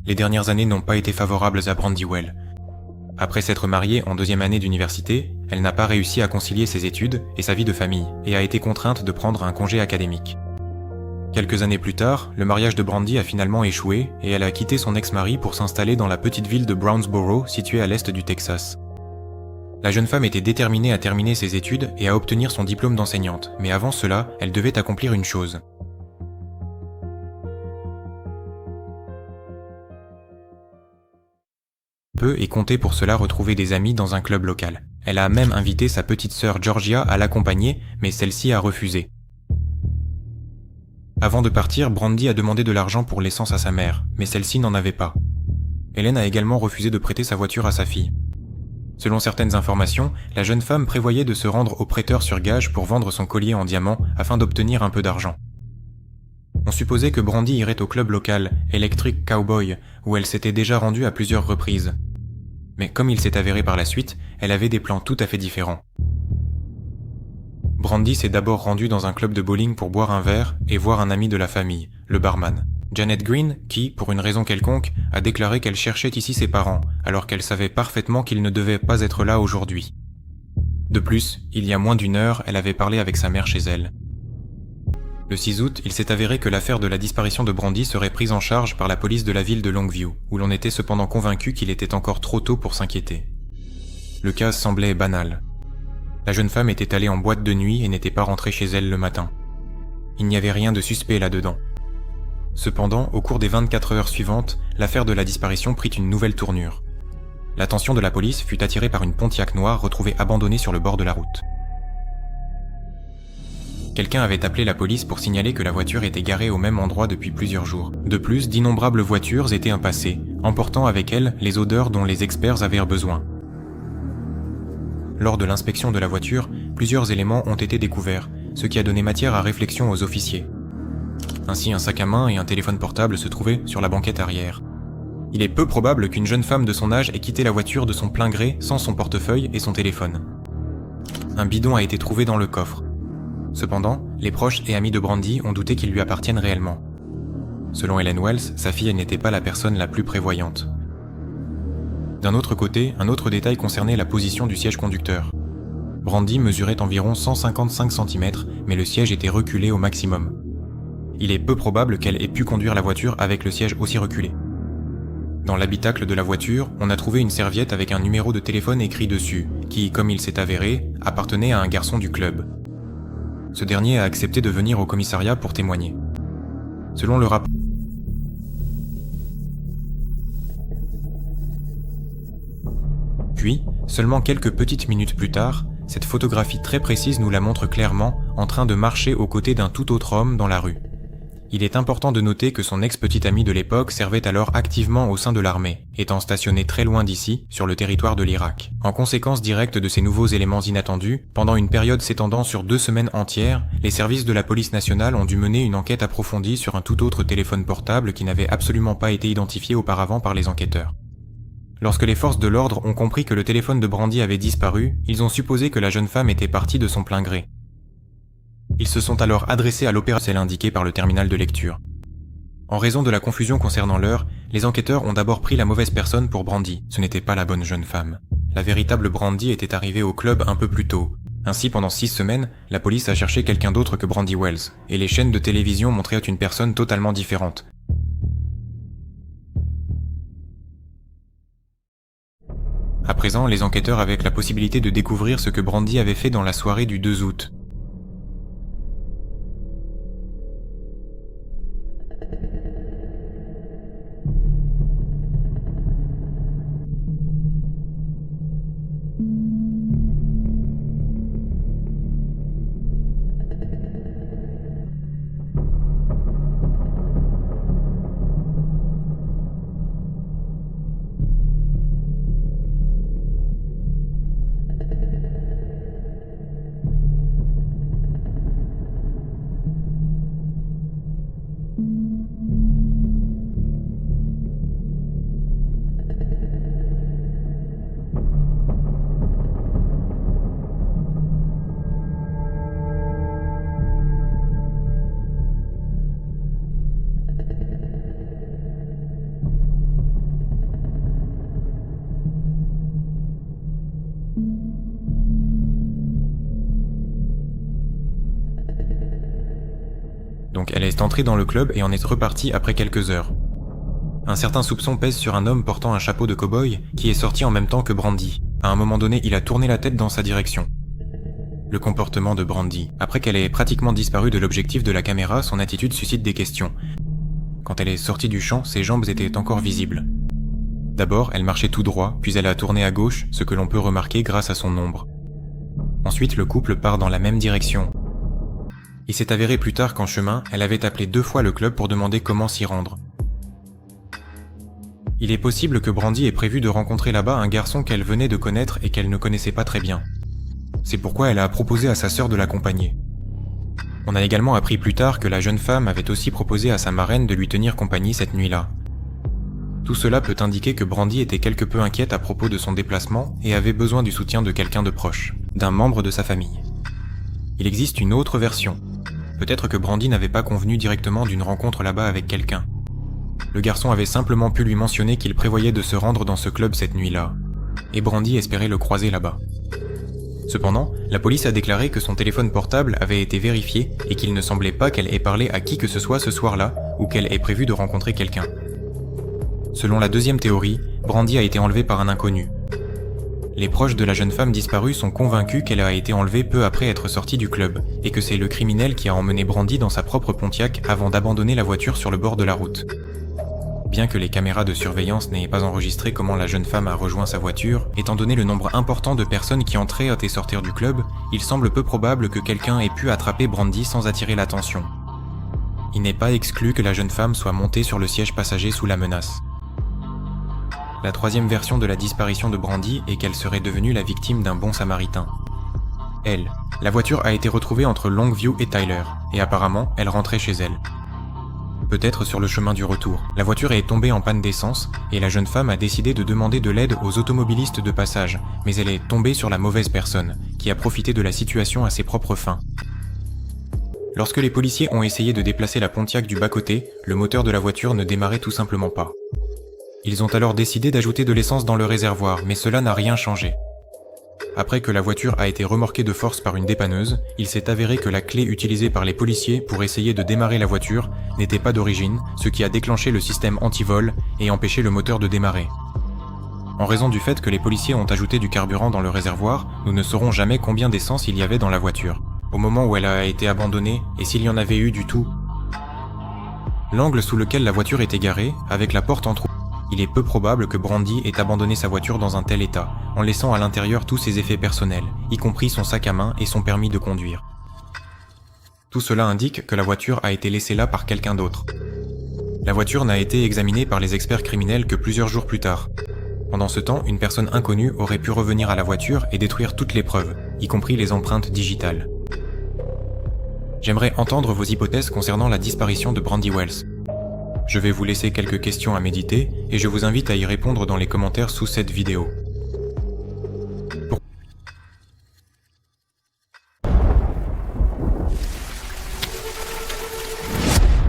Les dernières années n'ont pas été favorables à Brandywell. Après s'être mariée en 2e année d'université, elle n'a pas réussi à concilier ses études et sa vie de famille, et a été contrainte de prendre un congé académique. Quelques années plus tard, le mariage de Brandy a finalement échoué, et elle a quitté son ex-mari pour s'installer dans la petite ville de Brownsboro, située à l'est du Texas. La jeune femme était déterminée à terminer ses études et à obtenir son diplôme d'enseignante, mais avant cela, elle devait accomplir une chose. Peu et comptait pour cela retrouver des amis dans un club local. Elle a même invité sa petite sœur Georgia à l'accompagner, mais celle-ci a refusé. Avant de partir, Brandy a demandé de l'argent pour l'essence à sa mère, mais celle-ci n'en avait pas. Hélène a également refusé de prêter sa voiture à sa fille. Selon certaines informations, la jeune femme prévoyait de se rendre au prêteur sur gage pour vendre son collier en diamant afin d'obtenir un peu d'argent. On supposait que Brandy irait au club local, Electric Cowboy, où elle s'était déjà rendue à plusieurs reprises. Mais comme il s'est avéré par la suite, elle avait des plans tout à fait différents. Brandy s'est d'abord rendue dans un club de bowling pour boire un verre et voir un ami de la famille, le barman, Janet Green, qui, pour une raison quelconque, a déclaré qu'elle cherchait ici ses parents, alors qu'elle savait parfaitement qu'ils ne devaient pas être là aujourd'hui. De plus, il y a moins d'1 heure, elle avait parlé avec sa mère chez elle. Le 6 août, il s'est avéré que l'affaire de la disparition de Brandy serait prise en charge par la police de la ville de Longview, où l'on était cependant convaincu qu'il était encore trop tôt pour s'inquiéter. Le cas semblait banal. La jeune femme était allée en boîte de nuit et n'était pas rentrée chez elle le matin. Il n'y avait rien de suspect là-dedans. Cependant, au cours des 24 heures suivantes, l'affaire de la disparition prit une nouvelle tournure. L'attention de la police fut attirée par une Pontiac noire retrouvée abandonnée sur le bord de la route. Quelqu'un avait appelé la police pour signaler que la voiture était garée au même endroit depuis plusieurs jours. De plus, d'innombrables voitures étaient impassées, emportant avec elles les odeurs dont les experts avaient besoin. Lors de l'inspection de la voiture, plusieurs éléments ont été découverts, ce qui a donné matière à réflexion aux officiers. Ainsi, un sac à main et un téléphone portable se trouvaient sur la banquette arrière. Il est peu probable qu'une jeune femme de son âge ait quitté la voiture de son plein gré sans son portefeuille et son téléphone. Un bidon a été trouvé dans le coffre. Cependant, les proches et amis de Brandy ont douté qu'il lui appartienne réellement. Selon Helen Wells, sa fille n'était pas la personne la plus prévoyante. D'un autre côté, un autre détail concernait la position du siège conducteur. Brandy mesurait environ 155 cm, mais le siège était reculé au maximum. Il est peu probable qu'elle ait pu conduire la voiture avec le siège aussi reculé. Dans l'habitacle de la voiture, on a trouvé une serviette avec un numéro de téléphone écrit dessus, qui, comme il s'est avéré, appartenait à un garçon du club. Ce dernier a accepté de venir au commissariat pour témoigner. Selon le rapport, puis, seulement quelques petites minutes plus tard, cette photographie très précise nous la montre clairement en train de marcher aux côtés d'un tout autre homme dans la rue. Il est important de noter que son ex-petite amie de l'époque servait alors activement au sein de l'armée, étant stationnée très loin d'ici, sur le territoire de l'Irak. En conséquence directe de ces nouveaux éléments inattendus, pendant une période s'étendant sur 2 semaines entières, les services de la police nationale ont dû mener une enquête approfondie sur un tout autre téléphone portable qui n'avait absolument pas été identifié auparavant par les enquêteurs. Lorsque les forces de l'ordre ont compris que le téléphone de Brandy avait disparu, ils ont supposé que la jeune femme était partie de son plein gré. Ils se sont alors adressés à l'opérateur, celle indiquée par le terminal de lecture. En raison de la confusion concernant l'heure, les enquêteurs ont d'abord pris la mauvaise personne pour Brandy. Ce n'était pas la bonne jeune femme. La véritable Brandy était arrivée au club un peu plus tôt. Ainsi, pendant 6 semaines, la police a cherché quelqu'un d'autre que Brandy Wells, et les chaînes de télévision montraient une personne totalement différente. À présent, les enquêteurs avaient la possibilité de découvrir ce que Brandy avait fait dans la soirée du 2 août. Donc elle est entrée dans le club et en est repartie après quelques heures. Un certain soupçon pèse sur un homme portant un chapeau de cow-boy qui est sorti en même temps que Brandy. À un moment donné, il a tourné la tête dans sa direction. Le comportement de Brandy. Après qu'elle ait pratiquement disparu de l'objectif de la caméra, son attitude suscite des questions. Quand elle est sortie du champ, ses jambes étaient encore visibles. D'abord, elle marchait tout droit, puis elle a tourné à gauche, ce que l'on peut remarquer grâce à son ombre. Ensuite, le couple part dans la même direction. Il s'est avéré plus tard qu'en chemin, elle avait appelé 2 fois le club pour demander comment s'y rendre. Il est possible que Brandy ait prévu de rencontrer là-bas un garçon qu'elle venait de connaître et qu'elle ne connaissait pas très bien. C'est pourquoi elle a proposé à sa sœur de l'accompagner. On a également appris plus tard que la jeune femme avait aussi proposé à sa marraine de lui tenir compagnie cette nuit-là. Tout cela peut indiquer que Brandy était quelque peu inquiète à propos de son déplacement et avait besoin du soutien de quelqu'un de proche, d'un membre de sa famille. Il existe une autre version. Peut-être que Brandy n'avait pas convenu directement d'une rencontre là-bas avec quelqu'un. Le garçon avait simplement pu lui mentionner qu'il prévoyait de se rendre dans ce club cette nuit-là, et Brandy espérait le croiser là-bas. Cependant, la police a déclaré que son téléphone portable avait été vérifié et qu'il ne semblait pas qu'elle ait parlé à qui que ce soit ce soir-là ou qu'elle ait prévu de rencontrer quelqu'un. Selon la deuxième théorie, Brandy a été enlevée par un inconnu. Les proches de la jeune femme disparue sont convaincus qu'elle a été enlevée peu après être sortie du club et que c'est le criminel qui a emmené Brandy dans sa propre Pontiac avant d'abandonner la voiture sur le bord de la route. Bien que les caméras de surveillance n'aient pas enregistré comment la jeune femme a rejoint sa voiture, étant donné le nombre important de personnes qui entraient et sortaient du club, il semble peu probable que quelqu'un ait pu attraper Brandy sans attirer l'attention. Il n'est pas exclu que la jeune femme soit montée sur le siège passager sous la menace. La troisième version de la disparition de Brandy est qu'elle serait devenue la victime d'un bon samaritain. Elle, la voiture a été retrouvée entre Longview et Tyler, et apparemment, elle rentrait chez elle. Peut-être sur le chemin du retour, la voiture est tombée en panne d'essence, et la jeune femme a décidé de demander de l'aide aux automobilistes de passage, mais elle est tombée sur la mauvaise personne, qui a profité de la situation à ses propres fins. Lorsque les policiers ont essayé de déplacer la Pontiac du bas-côté, le moteur de la voiture ne démarrait tout simplement pas. Ils ont alors décidé d'ajouter de l'essence dans le réservoir, mais cela n'a rien changé. Après que la voiture a été remorquée de force par une dépanneuse, il s'est avéré que la clé utilisée par les policiers pour essayer de démarrer la voiture n'était pas d'origine, ce qui a déclenché le système anti-vol et empêché le moteur de démarrer. En raison du fait que les policiers ont ajouté du carburant dans le réservoir, nous ne saurons jamais combien d'essence il y avait dans la voiture, au moment où elle a été abandonnée et s'il y en avait eu du tout. L'angle sous lequel la voiture était garée, avec la porte entrouverte, il est peu probable que Brandy ait abandonné sa voiture dans un tel état, en laissant à l'intérieur tous ses effets personnels, y compris son sac à main et son permis de conduire. Tout cela indique que la voiture a été laissée là par quelqu'un d'autre. La voiture n'a été examinée par les experts criminels que plusieurs jours plus tard. Pendant ce temps, une personne inconnue aurait pu revenir à la voiture et détruire toutes les preuves, y compris les empreintes digitales. J'aimerais entendre vos hypothèses concernant la disparition de Brandy Wells. Je vais vous laisser quelques questions à méditer et je vous invite à y répondre dans les commentaires sous cette vidéo.